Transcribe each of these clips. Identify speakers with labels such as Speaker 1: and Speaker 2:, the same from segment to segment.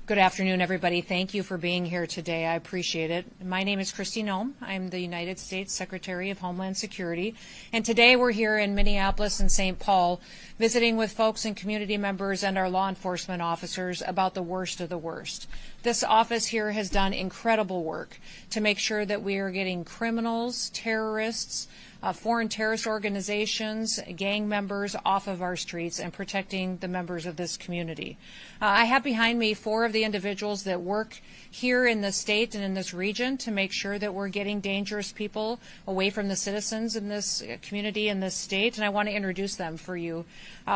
Speaker 1: Good afternoon, everybody. Thank you for being here today. I appreciate it. My name is Kristi Noem. I'm the United States Secretary of Homeland Security. And today we're here in Minneapolis and St. Paul visiting with folks and community members and our law enforcement officers about the worst of the worst. This office here has done incredible work to make sure that we are getting criminals, terrorists, foreign terrorist organizations, gang members off of our streets and protecting the members of this community. I have behind me 4 of the individuals that work here in the state and in this region to make sure that we're getting dangerous people away from the citizens in this community in this state, and I want to introduce them for you.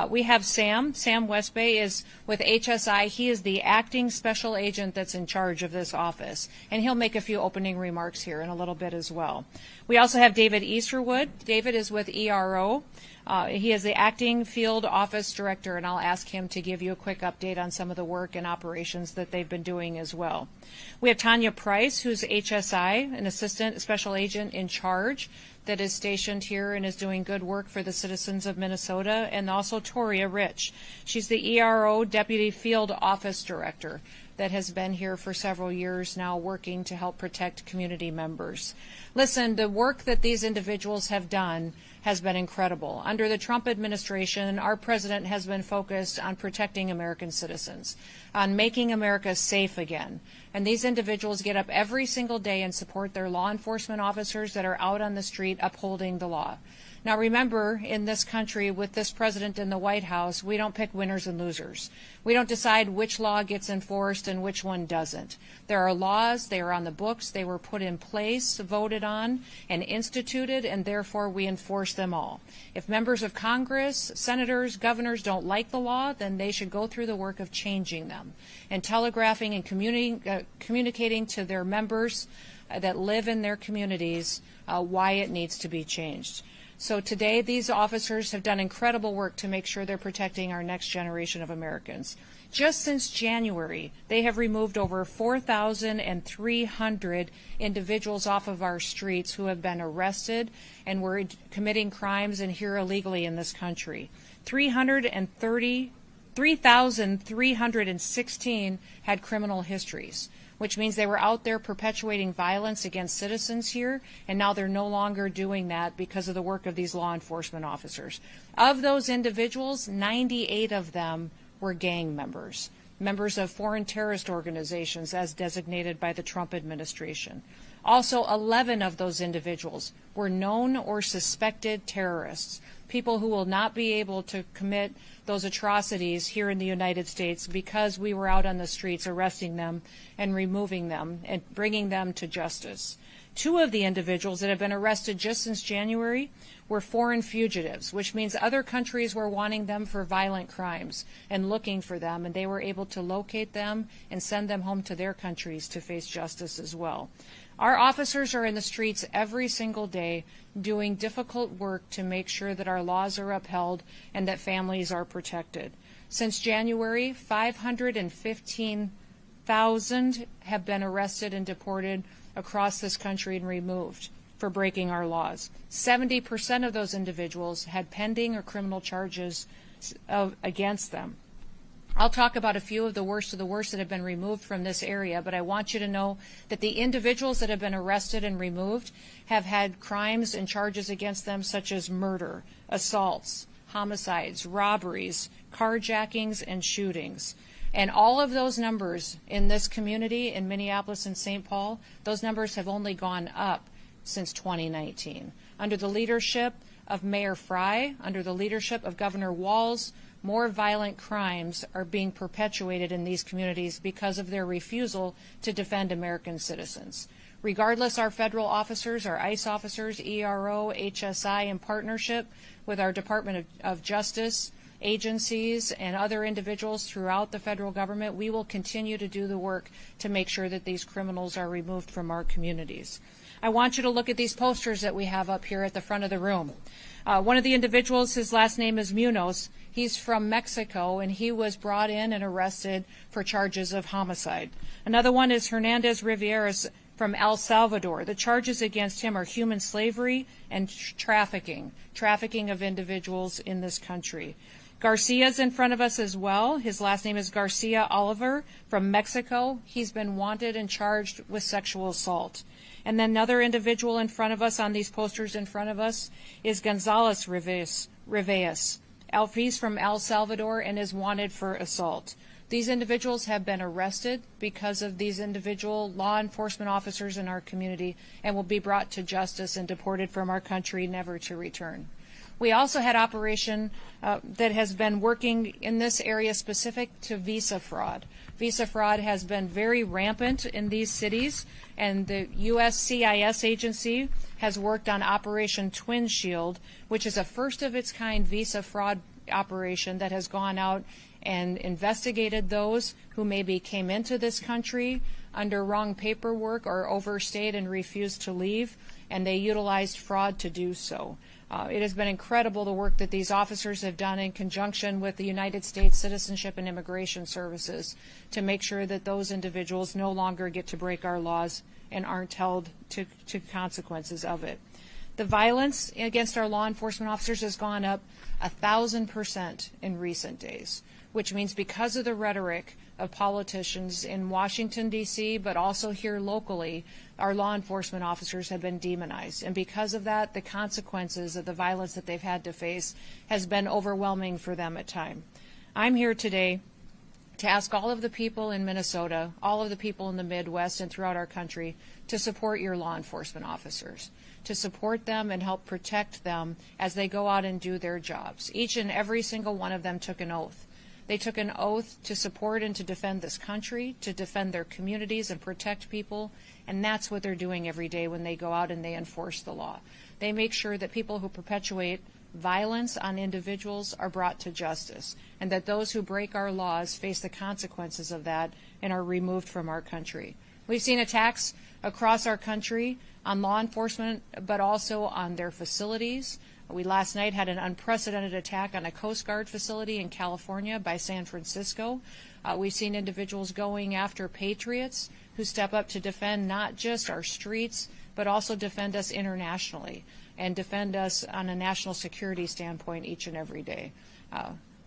Speaker 1: We have Sam Westbay is with HSI. He is the acting special agent that's in charge of this office, and he'll make a few opening remarks here in a little bit as well. We also have David Easterwood. David is with ERO. He is the acting field office director, and I'll ask him to give you a quick update on some of the work and operations that they've been doing as well. We have Tanya Price, who's HSI, an assistant special agent in charge that is stationed here and is doing good work for the citizens of Minnesota, and also Toria Rich. She's the ERO deputy field office director that has been here for several years now working to help protect community members. Listen, the work that these individuals have done has been incredible. Under the Trump administration, our president has been focused on protecting American citizens, on making America safe again. And these individuals get up every single day and support their law enforcement officers that are out on the street upholding the law. Now remember, in this country, with this president in the White House, we don't pick winners and losers. We don't decide which law gets enforced and which one doesn't. There are laws, they are on the books, they were put in place, voted on, and instituted, and therefore we enforce them all. If members of Congress, senators, governors don't like the law, then they should go through the work of changing them and telegraphing and communicating to their members that live in their communities why it needs to be changed. So today, these officers have done incredible work to make sure they're protecting our next generation of Americans. Just since January, they have removed over 4,300 individuals off of our streets who have been arrested and were committing crimes and here illegally in this country. 3,316 had criminal histories, which means they were out there perpetuating violence against citizens here, and now they're no longer doing that because of the work of these law enforcement officers. Of those individuals, 98 of them were gang members, members of foreign terrorist organizations as designated by the Trump administration. Also, 11 of those individuals were known or suspected terrorists, people who will not be able to commit those atrocities here in the United States because we were out on the streets arresting them and removing them and bringing them to justice. 2 of the individuals that have been arrested just since January were foreign fugitives, which means other countries were wanting them for violent crimes and looking for them, and they were able to locate them and send them home to their countries to face justice as well. Our officers are in the streets every single day doing difficult work to make sure that our laws are upheld and that families are protected. Since January, 515,000 have been arrested and deported across this country and removed for breaking our laws. 70% of those individuals had pending or criminal charges against them. I'll talk about a few of the worst that have been removed from this area, but I want you to know that the individuals that have been arrested and removed have had crimes and charges against them such as murder, assaults, homicides, robberies, carjackings, and shootings. And all of those numbers in this community in Minneapolis and St. Paul, those numbers have only gone up since 2019. Under the leadership of Mayor Fry, under the leadership of Governor Walz, more violent crimes are being perpetuated in these communities because of their refusal to defend American citizens. Regardless, our federal officers, our ICE officers, ERO, HSI, in partnership with our Department of Justice agencies and other individuals throughout the federal government, we will continue to do the work to make sure that these criminals are removed from our communities. I want you to look at these posters that we have up here at the front of the room. One of the individuals, his last name is Munoz. He's from Mexico, and he was brought in and arrested for charges of homicide. Another one is Hernandez Rivieras from El Salvador. The charges against him are human slavery and trafficking of individuals in this country. Garcia's in front of us as well. His last name is Garcia Oliver from Mexico. He's been wanted and charged with sexual assault. And then another individual in front of us on these posters in front of us is Gonzalez Rivas. He's from El Salvador and is wanted for assault. These individuals have been arrested because of these individual law enforcement officers in our community and will be brought to justice and deported from our country, never to return. We also had operation that has been working in this area specific to visa fraud. Visa fraud has been very rampant in these cities, and the USCIS agency has worked on Operation Twin Shield, which is a first-of-its-kind visa fraud operation that has gone out and investigated those who maybe came into this country under wrong paperwork or overstayed and refused to leave, and they utilized fraud to do so. It has been incredible the work that these officers have done in conjunction with the United States Citizenship and Immigration Services to make sure that those individuals no longer get to break our laws and aren't held to consequences of it. The violence against our law enforcement officers has gone up 1,000% in recent days, which means because of the rhetoric of politicians in Washington, D.C., but also here locally, our law enforcement officers have been demonized. And because of that, the consequences of the violence that they've had to face has been overwhelming for them at times. I'm here today to ask all of the people in Minnesota, all of the people in the Midwest and throughout our country to support your law enforcement officers, to support them and help protect them as they go out and do their jobs. Each and every single one of them took an oath. They took an oath to support and to defend this country, to defend their communities and protect people, and that's what they're doing every day when they go out and they enforce the law. They make sure that people who perpetuate violence on individuals are brought to justice, and that those who break our laws face the consequences of that and are removed from our country. We've seen attacks across our country on law enforcement, but also on their facilities. We last night had an unprecedented attack on a Coast Guard facility in California by San Francisco. We've seen individuals going after patriots who step up to defend not just our streets, but also defend us internationally and defend us on a national security standpoint each and every day.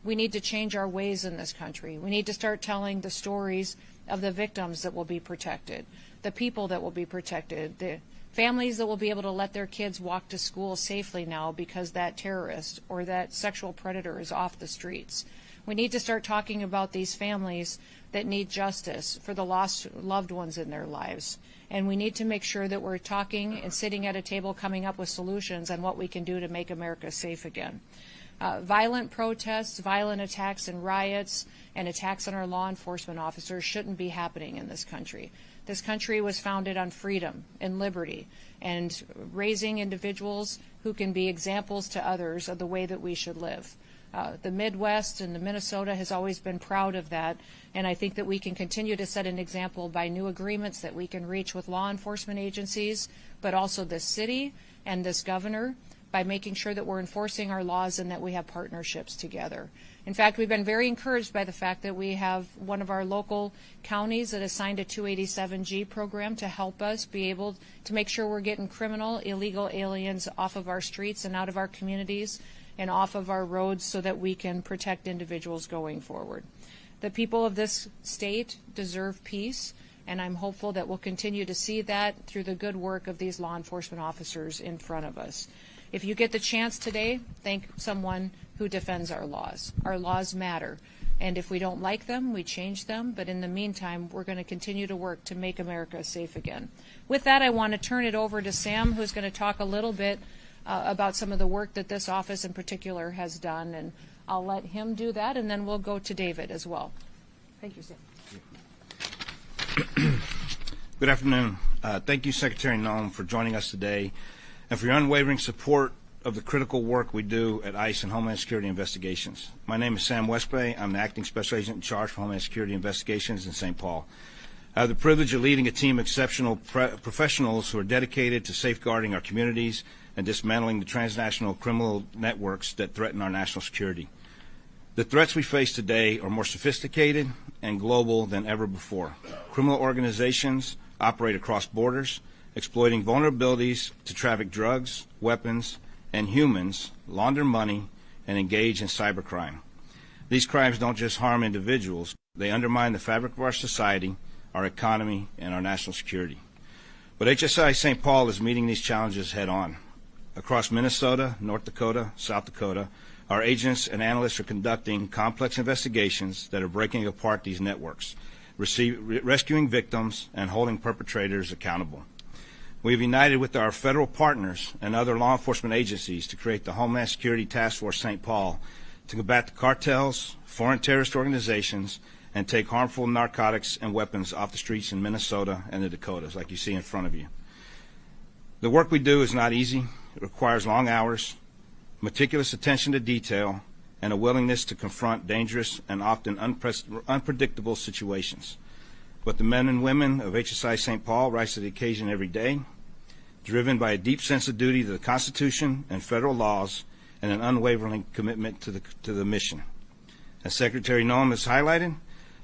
Speaker 1: We need to change our ways in this country. We need to start telling the stories of the victims that will be protected, the people that will be protected, the families that will be able to let their kids walk to school safely now because that terrorist or that sexual predator is off the streets. We need to start talking about these families that need justice for the lost loved ones in their lives. And we need to make sure that we're talking and sitting at a table coming up with solutions on what we can do to make America safe again. Violent protests, violent attacks and riots, and attacks on our law enforcement officers shouldn't be happening in this country. This country was founded on freedom and liberty and raising individuals who can be examples to others of the way that we should live. The Midwest and the Minnesota has always been proud of that, and I think that we can continue to set an example by new agreements that we can reach with law enforcement agencies, but also this city and this governor, by making sure that we're enforcing our laws and that we have partnerships together. In fact, we've been very encouraged by the fact that we have one of our local counties that has signed a 287G program to help us be able to make sure we're getting criminal, illegal aliens off of our streets and out of our communities and off of our roads so that we can protect individuals going forward. The people of this state deserve peace, and I'm hopeful that we'll continue to see that through the good work of these law enforcement officers in front of us. If you get the chance today, thank someone who defends our laws. Our laws matter, and if we don't like them, we change them, but in the meantime, we're going to continue to work to make America safe again. With that, I want to turn it over to Sam, who's going to talk a little bit about some of the work that this office in particular has done, and I'll let him do that, and then we'll go to David as well. Thank you, Sam.
Speaker 2: Good afternoon. Thank you, Secretary Noem, for joining us today and for your unwavering support of the critical work we do at ICE and Homeland Security Investigations. My name is Sam Westbay. I'm the Acting Special Agent in charge for Homeland Security Investigations in St. Paul. I have the privilege of leading a team of exceptional professionals who are dedicated to safeguarding our communities and dismantling the transnational criminal networks that threaten our national security. The threats we face today are more sophisticated and global than ever before. Criminal organizations operate across borders, exploiting vulnerabilities to traffic drugs, weapons, and humans, launder money, and engage in cybercrime. These crimes don't just harm individuals, they undermine the fabric of our society, our economy, and our national security. But HSI St. Paul is meeting these challenges head on. Across Minnesota, North Dakota, South Dakota, our agents and analysts are conducting complex investigations that are breaking apart these networks, rescuing victims, and holding perpetrators accountable. We have united with our federal partners and other law enforcement agencies to create the Homeland Security Task Force St. Paul to combat the cartels, foreign terrorist organizations, and take harmful narcotics and weapons off the streets in Minnesota and the Dakotas, like you see in front of you. The work we do is not easy. It requires long hours, meticulous attention to detail, and a willingness to confront dangerous and often unpredictable situations. But the men and women of HSI St. Paul rise to the occasion every day, driven by a deep sense of duty to the Constitution and federal laws and an unwavering commitment to the mission. As Secretary Noem has highlighted,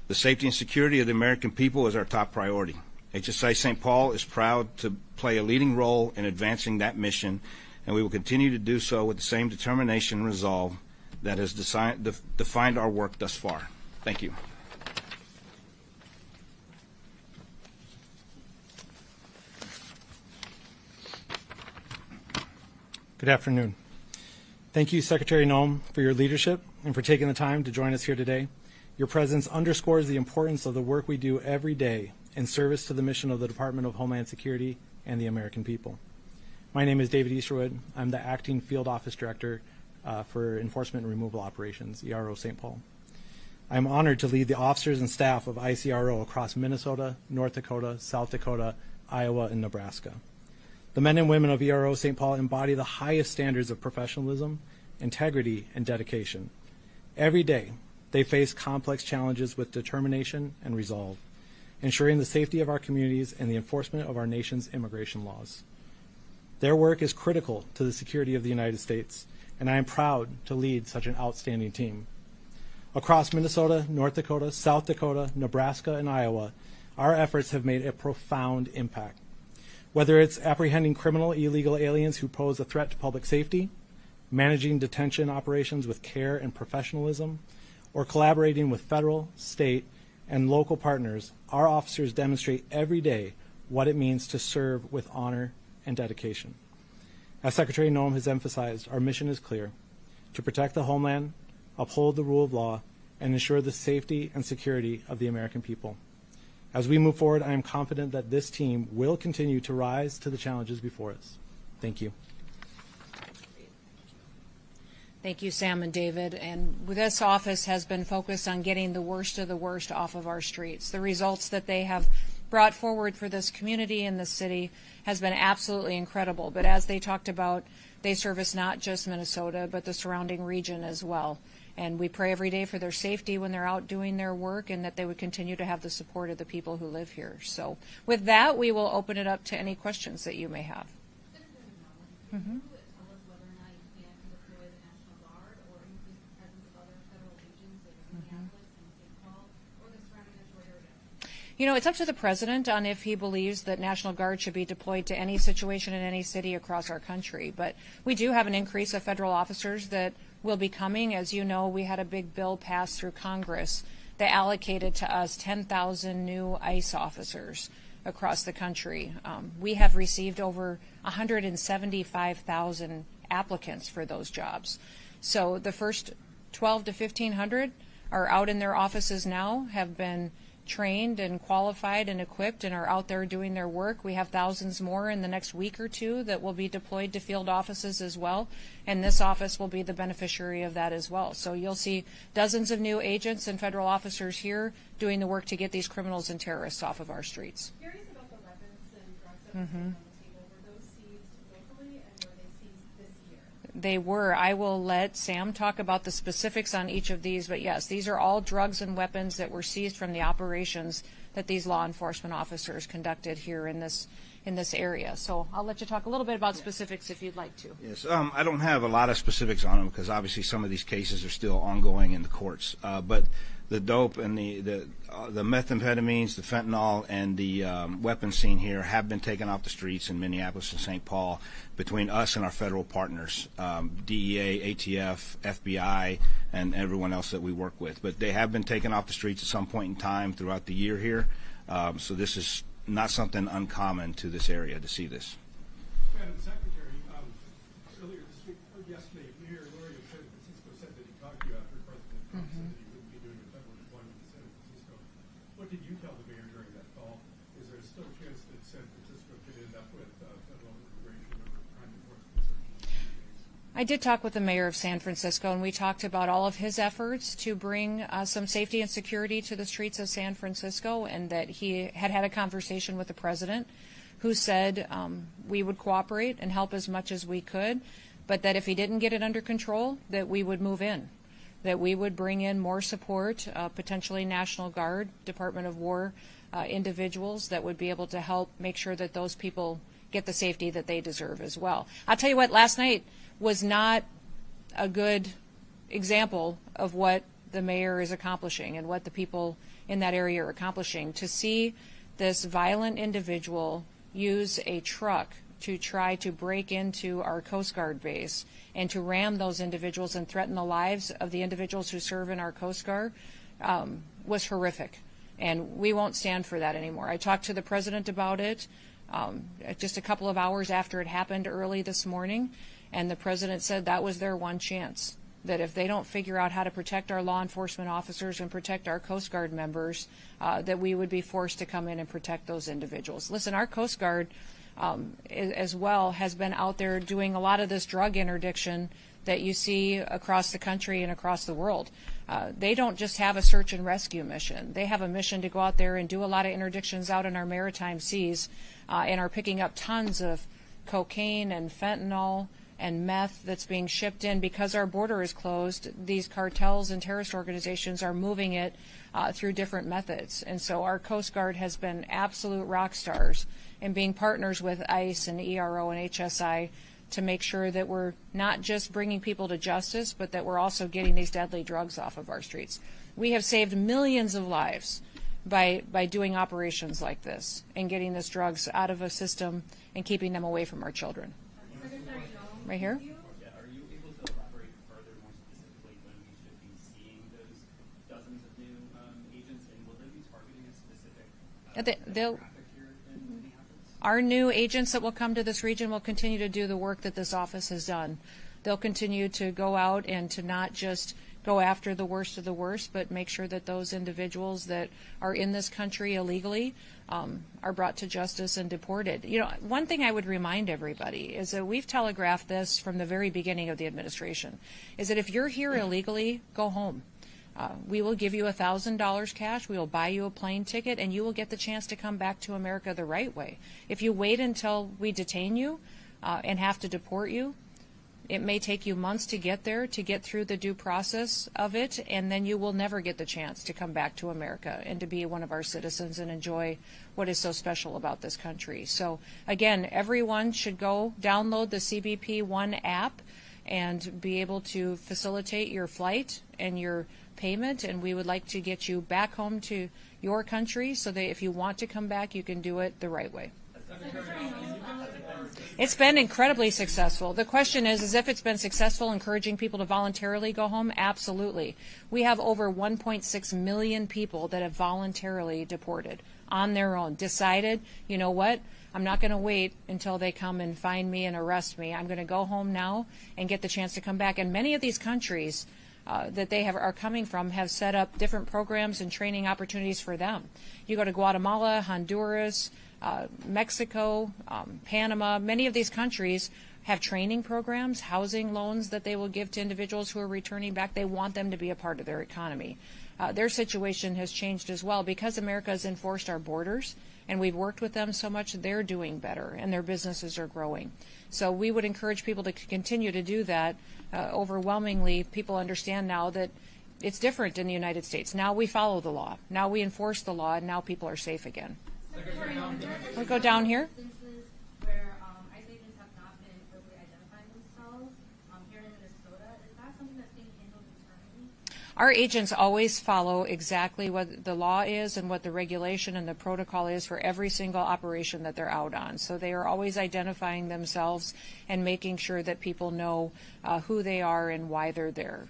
Speaker 2: the safety and security of the American people is our top priority. HSI St. Paul is proud to play a leading role in advancing that mission, and we will continue to do so with the same determination and resolve that has defined our work thus far. Thank you.
Speaker 3: Good afternoon. Thank you, Secretary Noem, for your leadership and for taking the time to join us here today. Your presence underscores the importance of the work we do every day in service to the mission of the Department of Homeland Security and the American people. My name is David Easterwood. I'm the Acting Field Office Director for Enforcement and Removal Operations, ERO St. Paul. I'm honored to lead the officers and staff of ICRO across Minnesota, North Dakota, South Dakota, Iowa, and Nebraska. The men and women of ERO St. Paul embody the highest standards of professionalism, integrity, and dedication. Every day, they face complex challenges with determination and resolve, ensuring the safety of our communities and the enforcement of our nation's immigration laws. Their work is critical to the security of the United States, and I am proud to lead such an outstanding team. Across Minnesota, North Dakota, South Dakota, Nebraska, and Iowa, our efforts have made a profound impact. Whether it's apprehending criminal illegal aliens who pose a threat to public safety, managing detention operations with care and professionalism, or collaborating with federal, state, and local partners, our officers demonstrate every day what it means to serve with honor and dedication. As Secretary Noem has emphasized, our mission is clear: to protect the homeland, uphold the rule of law, and ensure the safety and security of the American people. As we move forward, I am confident that this team will continue to rise to the challenges before us. Thank you.
Speaker 1: Thank you, Sam and David. And this office has been focused on getting the worst of the worst off of our streets. The results that they have brought forward for this community and this city has been absolutely incredible. But as they talked about, they service not just Minnesota, but the surrounding region as well. And we pray every day for their safety when they're out doing their work, and that they would continue to have the support of the people who live here. So with that, we will open it up to any questions that you may have. Mm-hmm. You know, it's up to the President on if he believes that National Guard should be deployed to any situation in any city across our country. But we do have an increase of federal officers that will be coming. As you know, we had a big bill passed through Congress that allocated to us 10,000 new ICE officers across the country. We have received over 175,000 applicants for those jobs. So the first 12 to 1,500 are out in their offices now, have been trained and qualified and equipped and are out there doing their work. We have thousands more in the next week or two that will be deployed to field offices as well, and this office will be the beneficiary of that as well. So you'll see dozens of new agents and federal officers here doing the work to get these criminals and terrorists off of our streets.
Speaker 4: Curious about the weapons and drugs that were on the table. Were those seized locally, and were they seized this year?
Speaker 1: They were. I will let Sam talk about the specifics on each of these, but yes, these are all drugs and weapons that were seized from the operations that these law enforcement officers conducted here in this area. So I'll let you talk a little bit about specifics if you'd like to.
Speaker 2: Yes, I don't have a lot of specifics on them because obviously some of these cases are still ongoing in the courts. But the dope and the methamphetamines, the fentanyl, and the weapon scene here have been taken off the streets in Minneapolis and St. Paul between us and our federal partners, DEA, ATF, FBI, and everyone else that we work with. But they have been taken off the streets at some point in time throughout the year here. So this is not something uncommon to this area to see this.
Speaker 5: Madam Secretary, earlier this week, or yesterday, Mayor Lurie of San Francisco said that he talked to you after President Trump said that he wouldn't be doing a federal deployment to San Francisco. What did you tell the mayor during that call? Is there still a chance that San Francisco could end up with federal immigration or crime enforcement searches?
Speaker 1: I did talk with the mayor of San Francisco, and we talked about all of his efforts to bring some safety and security to the streets of San Francisco, and that he had had a conversation with the president, who said we would cooperate and help as much as we could, but that if he didn't get it under control, that we would move in, that we would bring in more support, potentially National Guard, Department of War individuals that would be able to help make sure that those people get the safety that they deserve as well. I'll tell you what, last night was not a good example of what the mayor is accomplishing and what the people in that area are accomplishing. To see this violent individual use a truck to try to break into our Coast Guard base and to ram those individuals and threaten the lives of the individuals who serve in our Coast Guard was horrific. And we won't stand for that anymore. I talked to the president about it just a couple of hours after it happened early this morning, and the president said that was their one chance, that if they don't figure out how to protect our law enforcement officers and protect our Coast Guard members, that we would be forced to come in and protect those individuals. Listen, our Coast Guard as well has been out there doing a lot of this drug interdiction that you see across the country and across the world. They don't just have a search and rescue mission. They have a mission to go out there and do a lot of interdictions out in our maritime seas and are picking up tons of cocaine and fentanyl and meth that's being shipped in. Because our border is closed, these cartels and terrorist organizations are moving it through different methods. And so our Coast Guard has been absolute rock stars in being partners with ICE and ERO and HSI to make sure that we're not just bringing people to justice, but that we're also getting these deadly drugs off of our streets. We have saved millions of lives by doing operations like this and getting these drugs out of a system and keeping them away from our children. Right here?
Speaker 6: Yeah, are you able to elaborate further, more specifically, when we should be seeing those dozens of new agents, and will they be targeting a specific demographic here in Minneapolis?
Speaker 1: Our new agents that will come to this region will continue to do the work that this office has done. They'll continue to go out and to not just go after the worst of the worst, but make sure that those individuals that are in this country illegally are brought to justice and deported. You know, one thing I would remind everybody is that we've telegraphed this from the very beginning of the administration, is that if you're here illegally, go home. We will give you $1,000 cash, we will buy you a plane ticket, and you will get the chance to come back to America the right way. If you wait until we detain you and have to deport you, it may take you months to get there, to get through the due process of it, and then you will never get the chance to come back to America and to be one of our citizens and enjoy what is so special about this country. So again, everyone should go download the CBP One app and be able to facilitate your flight and your payment, and we would like to get you back home to your country so that if you want to come back, you can do it the right way. It's been incredibly successful. The question is if it's been successful encouraging people to voluntarily go home? Absolutely. We have over 1.6 million people that have voluntarily deported on their own, decided, you know what, I'm not going to wait until they come and find me and arrest me. I'm going to go home now and get the chance to come back. And many of these countries that they are coming from have set up different programs and training opportunities for them. You go to Guatemala, Honduras, Mexico, Panama, many of these countries have training programs, housing loans that they will give to individuals who are returning back. They want them to be a part of their economy. Their situation has changed as well because America has enforced our borders and we've worked with them so much. They're doing better and their businesses are growing. So we would encourage people to continue to do that. Overwhelmingly, people understand now that it's different in the United States. Now we follow the law. Now we enforce the law, and now people are safe again. We'll go down here.
Speaker 7: Instances where ICE agents have not been appropriately identifying themselves here in Minnesota, is that something that's being handled internally?
Speaker 1: Our agents always follow exactly what the law is and what the regulation and the protocol is for every single operation that they're out on. So they are always identifying themselves and making sure that people know who they are and why they're there.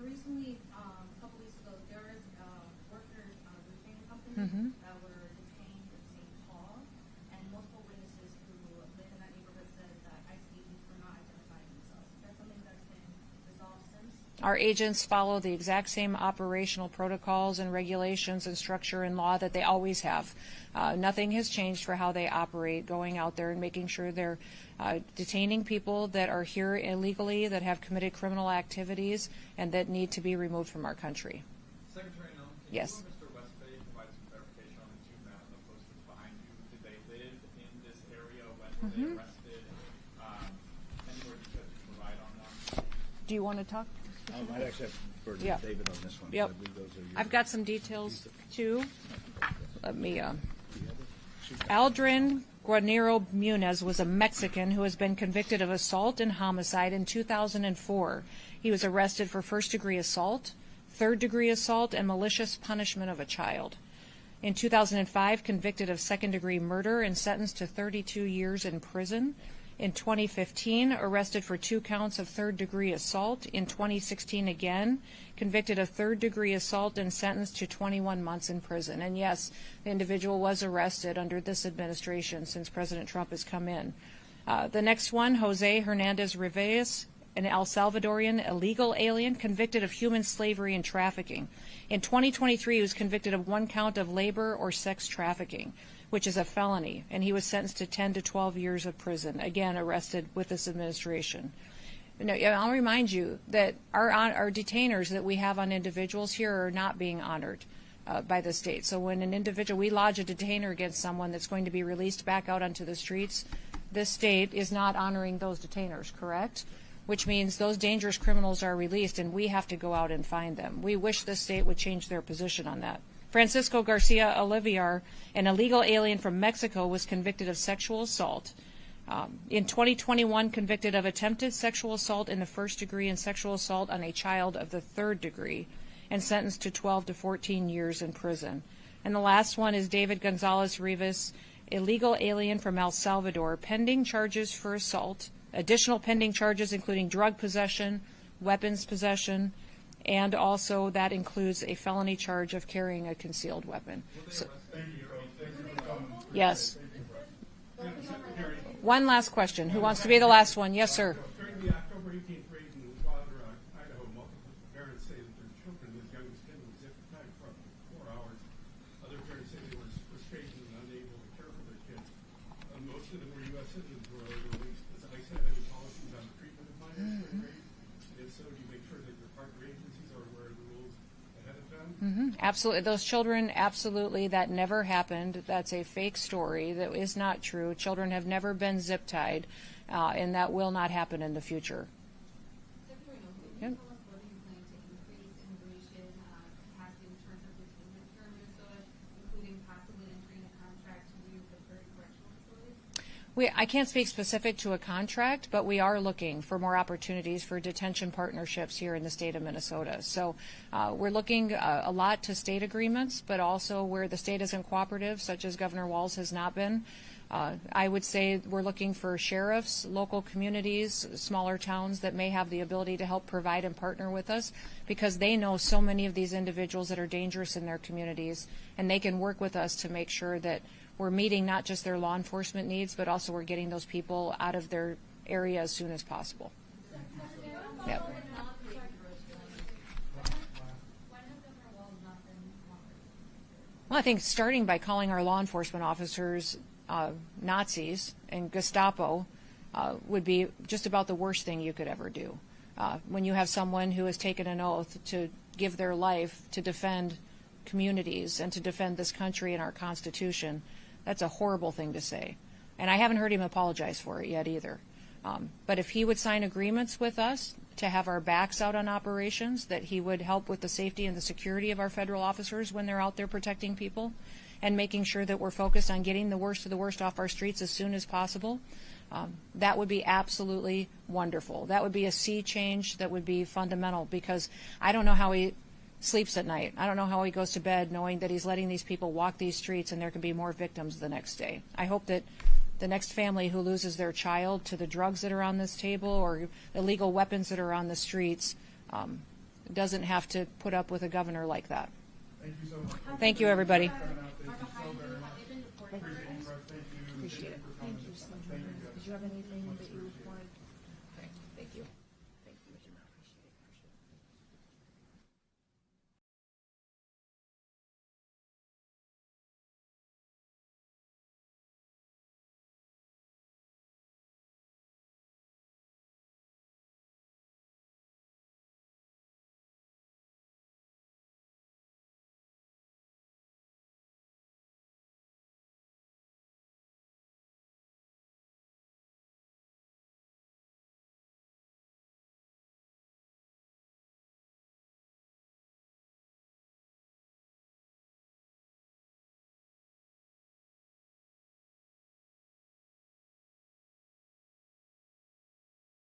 Speaker 7: Recently, a couple weeks ago, there was workers on a roofing company that were detained in St. Paul, and multiple witnesses who live in that neighborhood said that ICE agents were not identifying themselves. Is that something that's been resolved since?
Speaker 1: Our agents follow the exact same operational protocols and regulations and structure and law that they always have. Nothing has changed for how they operate, going out there and making sure they're detaining people that are here illegally, that have committed criminal activities, and that need to be removed from our country.
Speaker 8: Secretary Noem, can
Speaker 1: Yes.
Speaker 8: you and Mr. Westbay provide some clarification on the two men on the posters behind you? Did they live in this area? When were they arrested? Any more details you can provide on them?
Speaker 1: Do you want to talk?
Speaker 2: I might actually have to defer to
Speaker 1: Yeah.
Speaker 2: David on this one.
Speaker 1: Yep.
Speaker 2: I believe those are yours.
Speaker 1: I've got some details too. Let me. Aldrin Guarnero Muniz was a Mexican who has been convicted of assault and homicide in 2004. He was arrested for first-degree assault, third-degree assault, and malicious punishment of a child. In 2005, convicted of second-degree murder and sentenced to 32 years in prison. In 2015, arrested for 2 counts of third-degree assault. In 2016, again, convicted of third-degree assault and sentenced to 21 months in prison. And yes, the individual was arrested under this administration since President Trump has come in. The next one, Jose Hernandez Rivas, an El Salvadorian illegal alien convicted of human slavery and trafficking. In 2023, he was convicted of 1 count of labor or sex trafficking, which is a felony, and he was sentenced to 10 to 12 years of prison, again arrested with this administration. Now, I'll remind you that our detainers that we have on individuals here are not being honored by the state. So when an individual, we lodge a detainer against someone that's going to be released back out onto the streets, this state is not honoring those detainers, correct? Which means those dangerous criminals are released and we have to go out and find them. We wish the state would change their position on that. Francisco Garcia Oliviar, an illegal alien from Mexico, was convicted of sexual assault. In 2021, convicted of attempted sexual assault in the first degree and sexual assault on a child of the third degree, and sentenced to 12 to 14 years in prison. And the last one is David Gonzalez Rivas, illegal alien from El Salvador, pending charges for assault, additional pending charges including drug possession, weapons possession, and also that includes a felony charge of carrying a concealed weapon. So, yes. One last question. Who wants to be the last one? Yes, sir.
Speaker 5: During the October 18th raid in Wilder, Idaho, multiple parents say that their children, as young as 10, were zip-tied for up to 4 hours. Other parents say they were frustrated and unable to care for their kids. Most of them were U.S. citizens who were released. Does ICE have any policies on the treatment of minors during raids? And if so, do you make sure that your partner agencies are aware of the rules ahead of time?
Speaker 1: Absolutely. Those children, absolutely, that never happened. That's a fake story. That is not true. Children have never been zip-tied, and that will not happen in the future.
Speaker 7: Secretary Noem, can you tell us whether you plan to increase immigration capacity in terms of detainment here in Minnesota, including possibly entering a contract to use the third correctional facilities?
Speaker 1: I can't speak specific to a contract, but we are looking for more opportunities for detention partnerships here in the state of Minnesota. So we're looking a lot to state agreements, but also where the state isn't cooperative, such as Governor Walz has not been. I would say we're looking for sheriffs, local communities, smaller towns that may have the ability to help provide and partner with us because they know so many of these individuals that are dangerous in their communities, and they can work with us to make sure that we're meeting not just their law enforcement needs, but also we're getting those people out of their area as soon as possible. Yep. Well, I think starting by calling our law enforcement officers Nazis and Gestapo would be just about the worst thing you could ever do. When you have someone who has taken an oath to give their life to defend communities and to defend this country and our Constitution, that's a horrible thing to say. And I haven't heard him apologize for it yet either. But if he would sign agreements with us to have our backs out on operations, that he would help with the safety and the security of our federal officers when they're out there protecting people, and making sure that we're focused on getting the worst of the worst off our streets as soon as possible, that would be absolutely wonderful. That would be a sea change that would be fundamental, because I don't know how he sleeps at night. I don't know how he goes to bed knowing that he's letting these people walk these streets and there can be more victims the next day. I hope that the next family who loses their child to the drugs that are on this table or illegal weapons that are on the streets doesn't have to put up with a governor like that.
Speaker 5: Thank you so much.
Speaker 1: Thank you, everybody.
Speaker 5: Thank you so very much. Appreciate it.
Speaker 1: Appreciate it. Thank you so much. Did you have anything that you wanted? Okay, thank you.